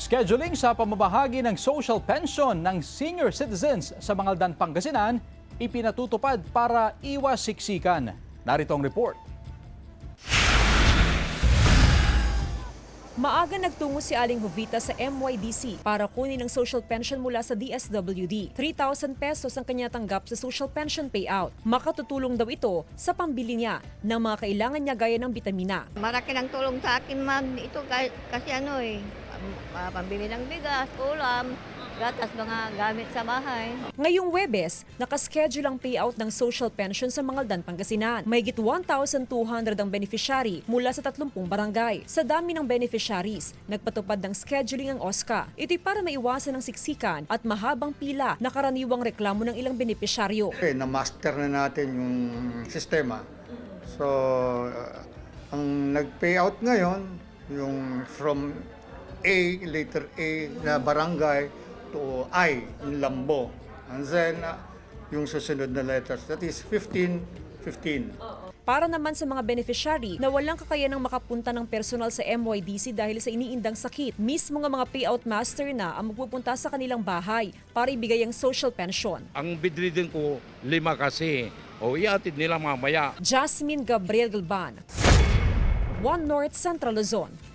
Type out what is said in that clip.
Rescheduling sa pamamahagi ng social pension ng senior citizens sa Mangaldan, Pangasinan ipinatutupad para iwas siksikan. Narito ang report. Maaga nagtungo si Aling Jovita sa MYDC para kunin ang social pension mula sa DSWD. 3,000 pesos ang kanya tanggap sa social pension payout. Makatutulong daw ito sa pambili niya ng mga kailangan niya gaya ng bitamina. Malaki ng tulong sa akin, ma'am. Ito kasi pambili ng bigas, ulam, gatas, mga gamit sa bahay. Ngayong Webes, nakaschedule ang payout ng social pension sa Mangaldan, Pangasinan. Mahigit 1,200 ang beneficiary mula sa 30 barangay. Sa dami ng beneficiaries, nagpatupad ng scheduling ang OSCA. Ito'y para maiwasan ang siksikan at mahabang pila na karaniwang reklamo ng ilang beneficiaryo. Na-master na natin yung sistema. So, ang nag-payout ngayon, yung from A, letter A na barangay, to I, in Lambo. And then, yung susunod na letters, that is 15. Para naman sa mga beneficiary na walang kakayanang makapunta ng personal sa MYDC dahil sa iniindang sakit, mismo nga mga payout master na ang magpupunta sa kanilang bahay para ibigay ang social pension. Ang bedridden ko, 5 kasi. O iatid nila mamaya. Jasmine Gabriel Galban, One North Central Luzon.